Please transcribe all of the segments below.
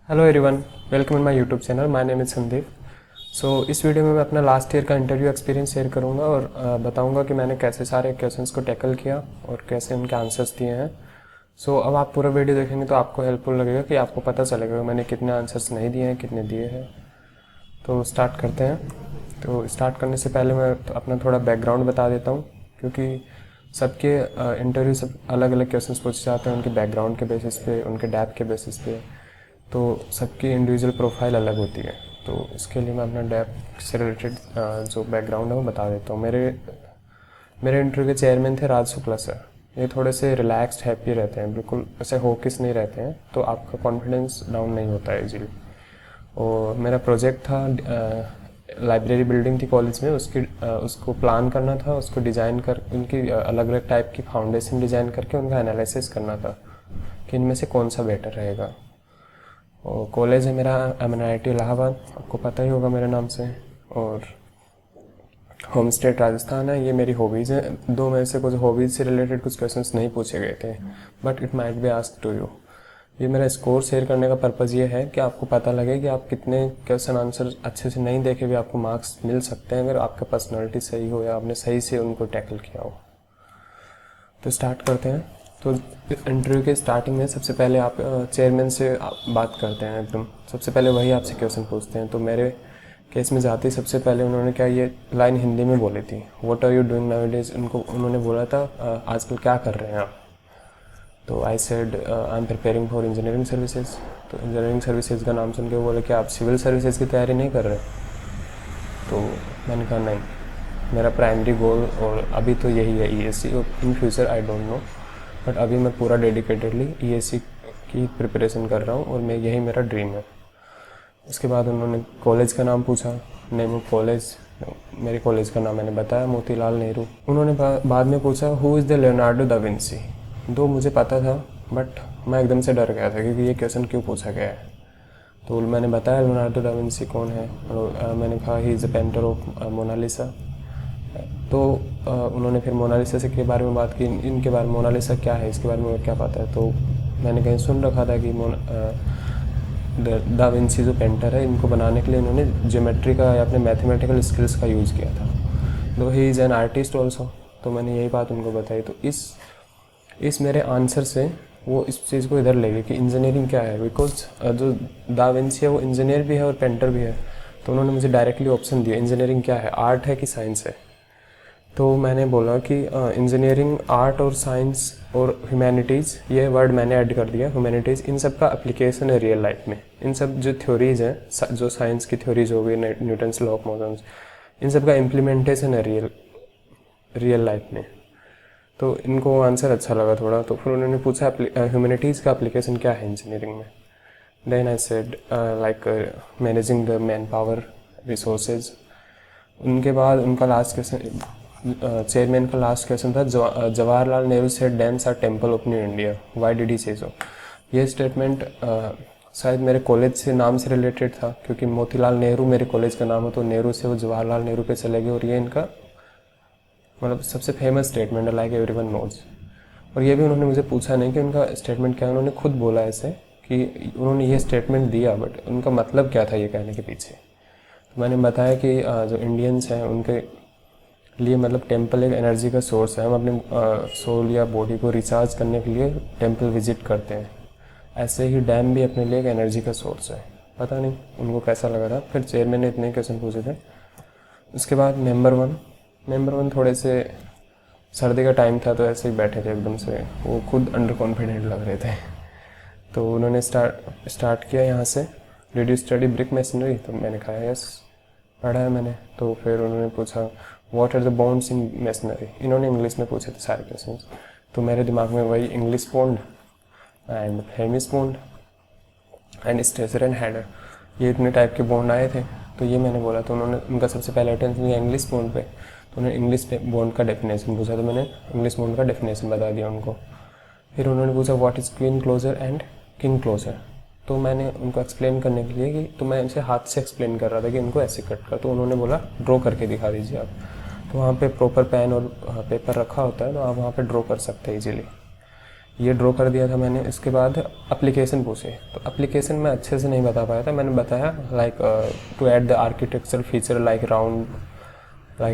Hello everyone, welcome in my YouTube channel. My name is Sandeep. इस video में मैं अपना लास्ट ईयर का इंटरव्यू एक्सपीरियंस शेयर करूंगा और बताऊंगा कि मैंने कैसे सारे क्वेश्चंस को टैकल किया और कैसे उनके आंसर्स दिए हैं। अब आप पूरा वीडियो देखेंगे तो आपको हेल्पफुल लगेगा कि आपको पता चलेगा मैंने कितने आंसर्स नहीं दिए हैं, कितने दिए हैं। तो स्टार्ट करते हैं। तो स्टार्ट करने से पहले मैं अपना थोड़ा बैकग्राउंड बता देता हूँ, क्योंकि सबके इंटरव्यू सब अलग अलग क्वेश्चंस पूछे जाते हैं उनके बैकग्राउंड के बेसिस पे, उनके डेप्थ के बेसिस पे। तो सबकी इंडिविजुअल प्रोफाइल अलग होती है। तो इसके लिए मैं अपना डेप्थ से रिलेटेड जो बैकग्राउंड है वो बता देता हूँ। मेरे इंटरव्यू के चेयरमैन थे राज शुक्ला सर। ये थोड़े से रिलैक्स्ड, हैप्पी रहते हैं, बिल्कुल ऐसे होकिस नहीं रहते हैं, तो आपका कॉन्फिडेंस डाउन नहीं होता है इजीली। और मेरा प्रोजेक्ट था, लाइब्रेरी बिल्डिंग थी कॉलेज में, उसको प्लान करना था, उसको डिज़ाइन कर उनकी अलग अलग टाइप की फाउंडेशन डिज़ाइन करके उनका एनालिसिस करना था कि इनमें से कौन सा बेटर रहेगा। और कॉलेज है मेरा MNIT इलाहाबाद, आपको पता ही होगा मेरे नाम से। और होम स्टेट राजस्थान है। ये मेरी हॉबीज़ हैं। दो में से कुछ हॉबीज़ से रिलेटेड कुछ क्वेश्चंस नहीं पूछे गए थे, but it might be asked to you. ये मेरा स्कोर शेयर करने का पर्पज़ ये है कि आपको पता लगे कि आप कितने क्वेश्चन आंसर अच्छे से नहीं देखे भी आपको मार्क्स मिल सकते हैं, अगर आपका पर्सनैलिटी सही हो या आपने सही से उनको टैकल किया हो। तो स्टार्ट करते हैं। तो इंटरव्यू के स्टार्टिंग में सबसे पहले आप चेयरमैन से बात करते हैं एकदम। सबसे पहले वही आपसे क्वेश्चन पूछते हैं। तो मेरे केस में जाते ही सबसे पहले उन्होंने क्या ये लाइन हिंदी में बोली थी, what are you doing nowadays. उन्होंने बोला था आजकल क्या कर रहे हैं आप। तो I said I am preparing for engineering services. तो इंजीनियरिंग सर्विसेज का नाम सुन के बोले कि आप सिविल सर्विसेज की तैयारी नहीं कर रहे। तो मैंने कहा नहीं, मेरा प्राइमरी गोल और अभी तो यही है ESC, और in future I don't know, but अभी मैं पूरा डेडिकेटेडली ESC की प्रिपरेशन कर रहा हूँ और मैं यही मेरा ड्रीम है। उसके बाद उन्होंने कॉलेज का नाम पूछा, नेम ऑफ कॉलेज। मेरे कॉलेज का नाम मैंने बताया, मोतीलाल नेहरू। उन्होंने बाद में पूछा who is the Leonardo da Vinci. दो मुझे पता था, बट मैं एकदम से डर गया था क्योंकि ये क्वेश्चन क्यों पूछा गया है। तो मैंने बताया लियोनार्डो दा विंसी कौन है, और मैंने कहा he is a painter of Mona Lisa. तो उन्होंने फिर मोनालिसा से के बारे में बात की, इनके बारे में मोनालिसा क्या है, इसके बारे में क्या पता है। तो मैंने कहीं सुन रखा था कि दा विंसी जो पेंटर है, इनको बनाने के लिए इन्होंने ज्योमेट्री का या अपने मैथमेटिकल स्किल्स का यूज़ किया था। तो he is an artist also. तो मैंने यही बात उनको बताई। तो इस मेरे आंसर से वो इस चीज़ को इधर ले गए कि इंजीनियरिंग क्या है, बिकॉज जो दा विंसी है वो इंजीनियर भी है और पेंटर भी है। तो उन्होंने मुझे डायरेक्टली ऑप्शन दिया, इंजीनियरिंग क्या है, आर्ट है कि साइंस है। तो मैंने बोला कि इंजीनियरिंग, आर्ट और साइंस और ह्यूमैनिटीज़, ये वर्ड मैंने ऐड कर दिया, ह्यूमैनिटीज़, इन सब का एप्लीकेशन है रियल लाइफ में। इन सब जो थ्योरीज़ हैं, जो साइंस की थ्योरीज हो गई, न्यूटन्स लॉ ऑफ मोशंस, इन सब का इम्प्लीमेंटेशन है रियल लाइफ में। तो इनको आंसर अच्छा लगा थोड़ा। तो फिर उन्होंने पूछा ह्यूमैनिटीज़ का एप्लीकेशन क्या है इंजीनियरिंग में। Then I said like managing the manpower resources. उनके बाद उनका लास्ट क्वेश्चन, चेयरमैन का लास्ट क्वेश्चन था, Jawaharlal Nehru said dams are temple of new India, why did he say so. ये स्टेटमेंट शायद मेरे कॉलेज से नाम से रिलेटेड था, क्योंकि मोतीलाल नेहरू मेरे कॉलेज का नाम है, तो नेहरू से वो जवाहरलाल नेहरू पे चले गए। और ये इनका मतलब सबसे फेमस स्टेटमेंट है, लाइक एवरीवन नोज। और ये भी उन्होंने मुझे पूछा नहीं कि उनका स्टेटमेंट क्या है, उन्होंने खुद बोला ऐसे कि उन्होंने ये स्टेटमेंट दिया, बट उनका मतलब क्या था ये कहने के पीछे। तो मैंने बताया कि जो इंडियंस हैं उनके लिए मतलब टेंपल एक एनर्जी का सोर्स है। हम अपने सोल या बॉडी को रिचार्ज करने के लिए टेंपल विजिट करते हैं, ऐसे ही डैम भी अपने लिए एक एनर्जी का सोर्स है। पता नहीं उनको कैसा लगा था। फिर चेयरमैन ने इतने क्वेश्चन पूछे थे। उसके बाद नंबर वन थोड़े से सर्दी का टाइम था, तो ऐसे ही बैठे थे एकदम से, वो खुद अंडर कॉन्फिडेंट लग रहे थे। तो उन्होंने स्टार्ट किया यहाँ से, did you study brick machinery. तो मैंने कहा यस, पढ़ा है मैंने। तो फिर उन्होंने पूछा what are the bonds in machinery. इन्होंने इंग्लिश में पूछे थे सारे क्वेश्चन। तो मेरे दिमाग में वही English bond and Hemis bond and stressor and header, ये इतने टाइप के बॉन्ड आए थे। तो ये मैंने बोला। तो उन्होंने उनका सबसे पहले अटेंशन दिया इंग्लिश बॉन्ड पे। तो उन्होंने इंग्लिश बॉन्ड का डेफिनेशन पूछा, तो मैंने इंग्लिश बॉन्ड का डेफिनेशन बता दिया उनको। फिर उन्होंने पूछा what is queen closer and king closer. तो मैंने उनको एक्सप्लेन करने के लिए कि, तो मैं उनसे हाथ से एक्सप्लेन कर रहा था कि इनको ऐसे कट कर। तो उन्होंने बोला ड्रॉ करके दिखा दीजिए आप। तो वहाँ पे प्रॉपर पेन और पेपर रखा होता है, तो आप वहाँ पे ड्रॉ कर सकते हैं इजीली। ये ड्रॉ कर दिया था मैंने। इसके बाद एप्लीकेशन पूछे, तो एप्लीकेशन मैं अच्छे से नहीं बता पाया था। मैंने बताया like to add the architectural feature like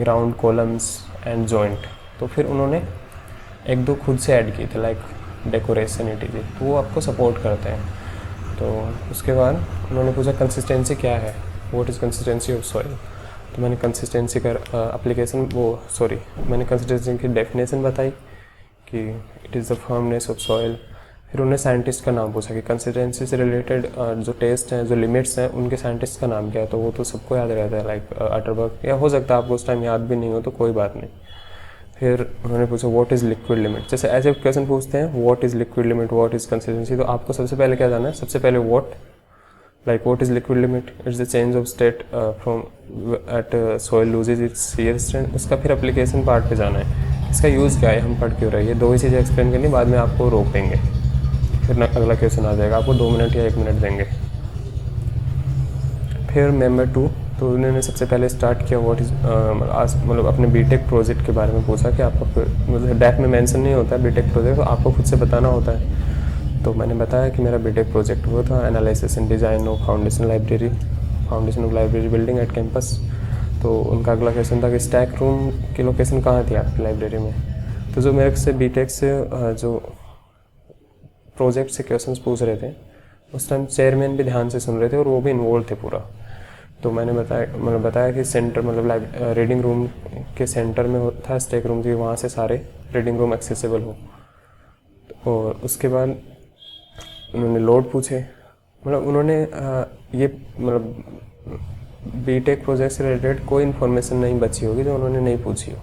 round columns and joint. तो फिर उन्होंने एक दो खुद से ऐड किए थे लाइक डेकोरेशन इटीजी, तो वो आपको सपोर्ट करते हैं। तो उसके बाद उन्होंने पूछा कंसिस्टेंसी क्या है, what is consistency of soil. तो मैंने कंसिस्टेंसी का मैंने कंसिस्टेंसी की डेफिनेशन बताई कि it is the firmness of soil. फिर उन्होंने साइंटिस्ट का नाम पूछा कि कंसिस्टेंसी से रिलेटेड जो टेस्ट हैं, जो लिमिट्स हैं, उनके साइंटिस्ट का नाम क्या है। तो वो तो सबको याद रहता है लाइक अटरबर्ग, या हो सकता है आपको उस टाइम याद भी नहीं हो, तो कोई बात नहीं। फिर उन्होंने पूछा व्हाट इज़ लिक्विड लिमिट। जैसे ऐसे क्वेश्चन पूछते हैं what is liquid limit, what is consistency, तो आपको सबसे पहले क्या जाना है, सबसे पहले what is liquid limit, it's the change of state from at soil loses its shear strength. उसका फिर एप्लीकेशन पार्ट पे जाना है, इसका यूज़ क्या है, हम पढ़ क्यों रहे हैं, ये दो ही चीज़ें एक्सप्लेन करनी, बाद में आपको रोक देंगे, फिर अगला क्वेश्चन आ जाएगा, आपको 2 मिनट या 1 मिनट देंगे। फिर मेंबर 2, तो उन्होंने सबसे पहले स्टार्ट किया व्हाट इज़ मतलब अपने बीटेक प्रोजेक्ट के बारे में पूछा कि आपका मतलब डेफ में मेंशन नहीं होता है बीटेक प्रोजेक्ट, तो आपको खुद से बताना होता है। तो मैंने बताया कि मेरा बीटेक प्रोजेक्ट वो था analysis and design of foundation of library building at campus. तो उनका अगला क्वेश्चन था कि स्टैक रूम की लोकेशन कहाँ थी आपकी लाइब्रेरी में। तो जो मेरे से बीटेक से जो प्रोजेक्ट से क्वेश्चंस पूछ रहे थे, उस टाइम चेयरमैन भी ध्यान से सुन रहे थे और वो भी इन्वॉल्व थे पूरा। तो मैंने बताया कि सेंटर मतलब रीडिंग रूम के सेंटर में था स्टैक रूम, थी वहाँ से सारे रीडिंग रूम एक्सेसिबल हो। और उसके बाद उन्होंने लोड पूछे, मतलब उन्होंने ये मतलब बीटेक प्रोजेक्ट से रिलेटेड कोई इन्फॉर्मेशन नहीं बची होगी जो उन्होंने नहीं पूछी हो।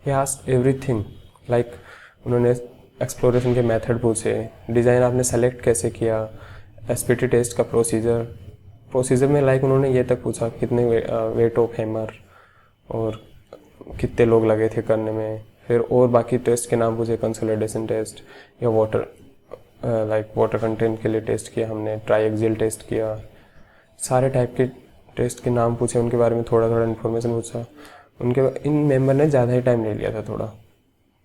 ही आस्क्ड एवरीथिंग लाइक उन्होंने एक्सप्लोरेशन के मेथड पूछे, डिज़ाइन आपने सेलेक्ट कैसे किया, एसपीटी टेस्ट का प्रोसीजर में लाइक उन्होंने ये तक पूछा कितने वेट ऑफ हैमर और कितने लोग लगे थे करने में। फिर और बाकी टेस्ट के नाम पूछे, कंसोलिडेशन टेस्ट या वाटर कंटेंट के लिए टेस्ट किया हमने, ट्राईएक्सियल टेस्ट किया, सारे टाइप के टेस्ट के नाम पूछे, उनके बारे में थोड़ा थोड़ा इन्फॉर्मेशन पूछा। इन मेंबर ने ज़्यादा ही टाइम ले लिया था, थोड़ा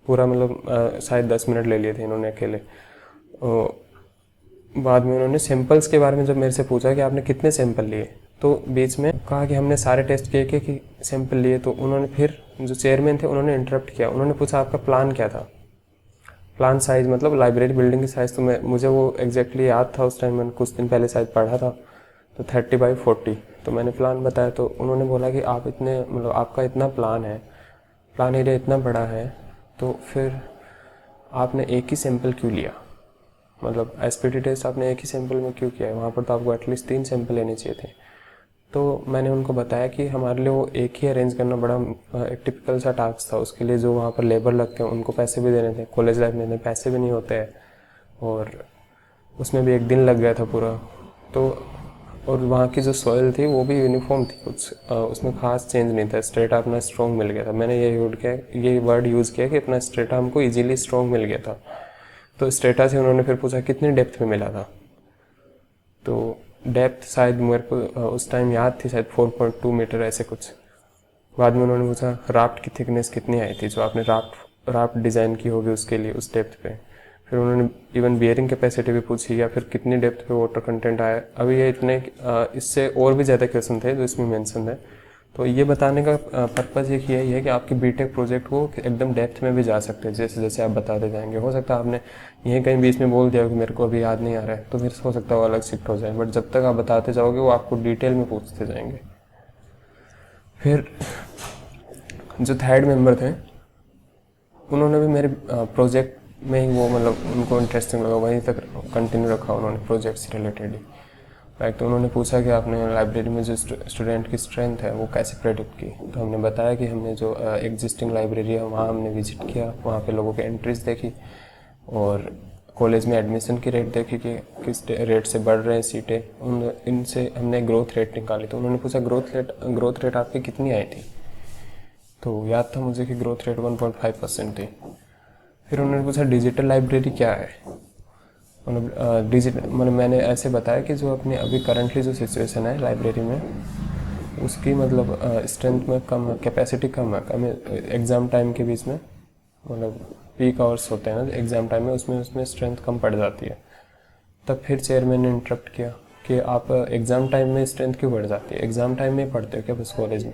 पूरा मतलब शायद 10 मिनट ले लिए थे इन्होंने अकेले। बाद में उन्होंने सैंपल्स के बारे में जब मेरे से पूछा कि आपने कितने सैंपल लिए, तो बीच में कहा कि हमने सारे टेस्ट किए कि सैंपल लिए। तो उन्होंने फिर जो चेयरमैन थे उन्होंने इंटरप्ट किया, उन्होंने पूछा आपका प्लान क्या था, प्लान साइज़ मतलब लाइब्रेरी बिल्डिंग की साइज़। तो मुझे वो एग्जैक्टली याद था, उस टाइम मैंने कुछ दिन पहले शायद पढ़ा था, तो 30x40। तो मैंने प्लान बताया, तो उन्होंने बोला कि आप इतने मतलब आपका इतना प्लान एरिया इतना बड़ा है, तो फिर आपने एक ही सैंपल क्यों लिया, मतलब एसपीटी टेस्ट आपने एक ही सैंपल में क्यों किया है, वहाँ पर तो आपको एटलीस्ट 3 सैंपल लेने चाहिए थे। तो मैंने उनको बताया कि हमारे लिए वो एक ही अरेंज करना बड़ा एक टिपिकल सा टास्क था, उसके लिए जो वहाँ पर लेबर लगते हैं उनको पैसे भी देने थे, कॉलेज लाइफ में पैसे भी नहीं होते हैं, और उसमें भी 1 दिन लग गया था पूरा। तो और वहाँ की जो सॉइल थी वो भी यूनिफॉर्म थी, कुछ उसमें खास चेंज नहीं था, स्ट्रेटा अपना स्ट्रॉन्ग मिल गया था। मैंने ये वर्ड यूज़ किया कि अपना स्ट्रेटा हमको ईजिली स्ट्रॉन्ग मिल गया था। तो स्ट्रेटा से उन्होंने फिर पूछा कितनी डेप्थ में मिला था, तो डेप्थ शायद मेरे को उस टाइम याद थी, शायद 4.2 मीटर ऐसे कुछ। बाद में उन्होंने पूछा राफ्ट की थिकनेस कितनी आई थी, जो आपने राफ्ट डिज़ाइन की होगी उसके लिए उस डेप्थ पे। फिर उन्होंने इवन बियरिंग कैपेसिटी भी पूछी, या फिर कितनी डेप्थ पे वाटर कंटेंट आया। अभी ये इतने इससे और भी ज़्यादा क्वेश्चन थे जो इसमें मेंशन है। तो ये बताने का पर्पज़ एक यही है कि आपकी बीटेक प्रोजेक्ट को एकदम डेप्थ में भी जा सकते हैं, जैसे जैसे आप बताते जाएंगे। हो सकता है आपने यहीं कहीं बीच में बोल दिया कि मेरे को अभी याद नहीं आ रहा है, तो फिर हो सकता है वो अलग शिफ्ट हो जाए, बट जब तक आप बताते जाओगे वो आपको डिटेल में पूछते जाएंगे। फिर जो थर्ड मेंबर थे उन्होंने भी मेरे प्रोजेक्ट में ही वो मतलब उनको इंटरेस्टिंग लगा, वहीं तक कंटिन्यू रखा उन्होंने प्रोजेक्ट से रिलेटेड ही। लाइक तो उन्होंने पूछा कि आपने लाइब्रेरी में जो स्टूडेंट की स्ट्रेंथ है वो कैसे प्रेडिक्ट की। तो हमने बताया कि हमने जो एग्जिस्टिंग लाइब्रेरी है वहाँ हमने विजिट किया, वहाँ पे लोगों के एंट्रीज देखी, और कॉलेज में एडमिशन की रेट देखी कि किस रेट से बढ़ रहे हैं सीटें, इनसे हमने ग्रोथ रेट निकाली। तो उन्होंने पूछा ग्रोथ रेट आपकी कितनी आई थी, तो याद था मुझे कि ग्रोथ रेट 1.5% थी। फिर उन्होंने पूछा डिजिटल लाइब्रेरी क्या है, मतलब मतलब मैंने ऐसे बताया कि जो अपनी अभी करंटली जो सिचुएशन है लाइब्रेरी में उसकी मतलब स्ट्रेंथ में कम है, कैपेसिटी कम है एग्ज़ाम टाइम के बीच में, मतलब पीक आवर्स होते हैं ना एग्ज़ाम टाइम में, उसमें स्ट्रेंथ कम पड़ जाती है। तब फिर चेयरमैन ने इंटरप्ट किया कि आप एग्ज़ाम टाइम में स्ट्रेंथ क्यों बढ़ जाती है, एग्ज़ाम टाइम में पढ़ते हो क्या बस कॉलेज में,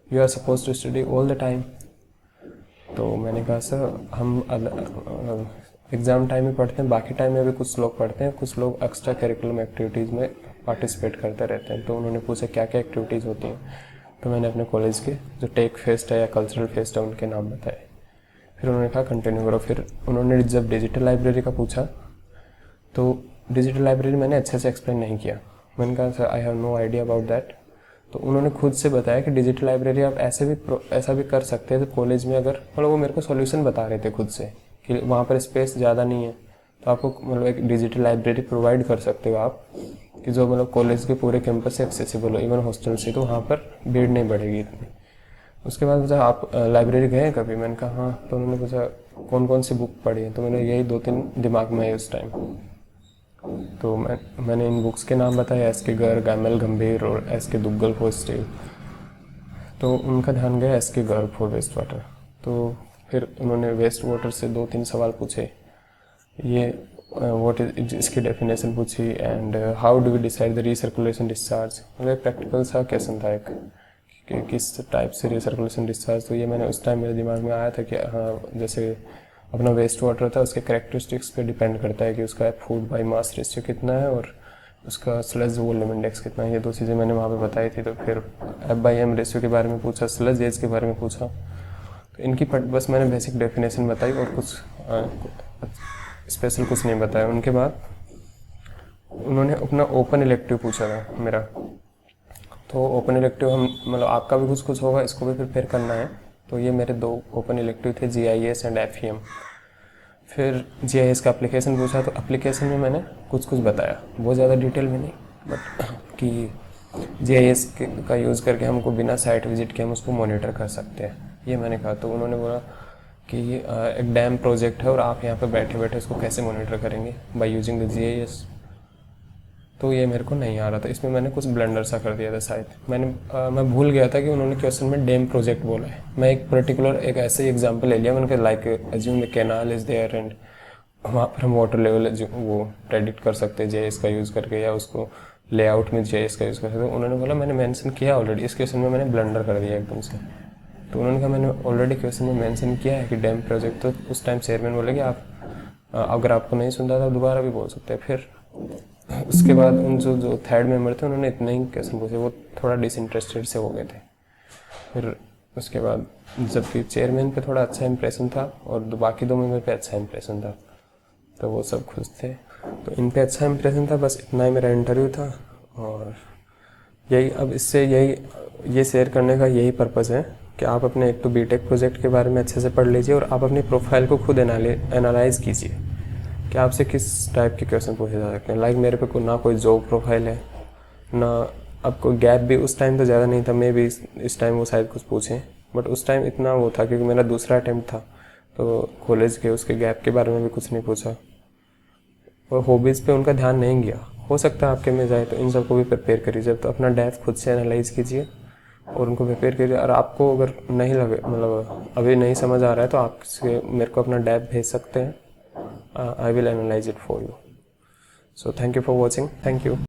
you are suppose to study all the time. तो मैंने कहा सर हम एग्ज़ाम टाइम में पढ़ते हैं, बाकी टाइम में भी कुछ लोग पढ़ते हैं, कुछ लोग एक्स्ट्रा करिकुलम एक्टिविटीज़ में पार्टिसिपेट करते रहते हैं। तो उन्होंने पूछा क्या क्या एक्टिविटीज़ होती हैं, तो मैंने अपने कॉलेज के जो टेक फेस्ट है या कल्चरल फेस्ट है उनके नाम बताए। फिर उन्होंने कहा कंटिन्यू करो। फिर उन्होंने जब डिजिटल लाइब्रेरी का पूछा तो डिजिटल लाइब्रेरी मैंने अच्छे से एक्सप्लेन नहीं किया। मैंने कहा sir I have no idea about that. तो उन्होंने खुद से बताया कि डिजिटल लाइब्रेरी आप ऐसा भी कर सकते हैं। तो कॉलेज में अगर मतलब वो मेरे को सॉल्यूशन बता रहे थे खुद से कि वहाँ पर स्पेस ज़्यादा नहीं है, तो आपको मतलब एक डिजिटल लाइब्रेरी प्रोवाइड कर सकते हो आप, कि जो मतलब कॉलेज के पूरे कैंपस से एक्सेसिबल हो, इवन हॉस्टल से, तो वहाँ पर भीड़ नहीं बढ़ेगी इतनी। उसके बाद पूछा आप लाइब्रेरी गए हैं कभी, मैंने कहा हाँ। तो उन्होंने पूछा कौन कौन सी बुक पढ़ी है, तो मैंने यही 2-3 दिमाग में है उस टाइम। तो मैंने इन बुक्स के नाम बताए, एस के गर्ग, एम.एल. गंभीर और एस के दुग्गल फॉर स्टील। तो उनका ध्यान गया एस के गर्ग फॉर वेस्ट वाटर। तो फिर उन्होंने वेस्ट वाटर से 2-3 सवाल पूछे, ये व्हाट इज इसकी डेफिनेशन पूछी, and how do we decide the recirculation discharge. मतलब प्रैक्टिकल सा क्वेश्चन था एक कि किस टाइप से रीसर्कुलेशन डिस्चार्ज। तो ये मैंने उस टाइम मेरे दिमाग में आया था कि हाँ, जैसे अपना वेस्ट वाटर था उसके कैरेक्टरिस्टिक्स पे डिपेंड करता है कि उसका फूड बाई मास रेशियो कितना है और उसका स्लज वॉल्यूम इंडेक्स कितना है। ये 2 चीज़ें मैंने वहाँ पे बताई थी। तो फिर F/m रेशियो के बारे में पूछा, स्लज एज के बारे में पूछा। तो इनकी बस मैंने बेसिक डेफिनेशन बताई और कुछ स्पेशल कुछ नहीं बताया। उनके बाद उन्होंने अपना ओपन इलेक्टिव पूछा था मेरा। तो ओपन इलेक्टिव हम मतलब आपका भी कुछ होगा, इसको भी प्रिपेयर करना है। तो ये मेरे 2 ओपन इलेक्टिव थे, GIS एंड FEM। फिर GIS का एप्लीकेशन पूछा, तो एप्लीकेशन में मैंने कुछ बताया, बहुत ज़्यादा डिटेल में नहीं, बट कि GIS का यूज़ करके हमको बिना साइट विजिट के हम उसको मॉनिटर कर सकते हैं, ये मैंने कहा। तो उन्होंने बोला कि एक डैम प्रोजेक्ट है और आप यहाँ पर बैठे बैठे उसको कैसे मॉनिटर करेंगे बाय यूजिंग द GIS। तो ये मेरे को नहीं आ रहा था, इसमें मैंने कुछ ब्लंडर सा कर दिया था शायद। मैं भूल गया था कि उन्होंने क्वेश्चन में डैम प्रोजेक्ट बोला है। मैं एक पर्टिकुलर एक ऐसे एग्जांपल ले लिया, मैंने कहा like assume the canal is there and वहाँ पर हम वाटर लेवल वो प्रेडिक्ट कर सकते हैं GIS का यूज़ करके, या उसको लेआउट में GIS का यूज़ कर सकते हैं। उन्होंने बोला मैंने मेंशन किया ऑलरेडी, इस क्वेश्चन में मैंने ब्लंडर कर दिया एकदम से। तो उन्होंने कहा मैंने ऑलरेडी क्वेश्चन में मेंशन किया है कि डैम प्रोजेक्ट। तो उस टाइम चेयरमैन बोले कि आप अगर आपको नहीं सुनता था दोबारा भी बोल सकते हैं। फिर उसके बाद उन जो थर्ड मेंबर थे उन्होंने इतने ही क्वेश्चन पूछे, वो थोड़ा डिसइंटरेस्टेड से हो गए थे। फिर उसके बाद जबकि चेयरमैन पे थोड़ा अच्छा इंप्रेशन था और बाकी 2 मेंबर पे अच्छा इंप्रेशन था, तो वो सब खुश थे। तो इन पे अच्छा इंप्रेशन था, बस इतना ही मेरा इंटरव्यू था। और यही अब इससे ये शेयर करने का यही पर्पज़ है कि आप अपने एक तो बीटेक प्रोजेक्ट के बारे में अच्छे से पढ़ लीजिए और आप अपनी प्रोफाइल को खुद एनालाइज कीजिए कि आपसे किस टाइप के क्वेश्चन पूछे जा सकते हैं। लाइक मेरे पे ना कोई जॉब प्रोफाइल है, ना अब कोई गैप भी उस टाइम तो ज़्यादा नहीं था। मे भी इस टाइम वो शायद कुछ पूछें, बट उस टाइम इतना वो था क्योंकि मेरा दूसरा अटैम्प्ट था, तो कॉलेज के उसके गैप के बारे में भी कुछ नहीं पूछा और हॉबीज़ पे उनका ध्यान नहीं गया। हो सकता है आपके में जाए, तो इन सबको भी प्रिपेयर करिए। जब तो अपना डेप्थ खुद से एनालाइज कीजिए और उनको प्रिपेयर करिए। और आपको अगर नहीं लगे मतलब अभी नहीं समझ आ रहा है तो आप मेरे को अपना डेप्थ भेज सकते हैं। I will analyze it for you. So thank you for watching. Thank you.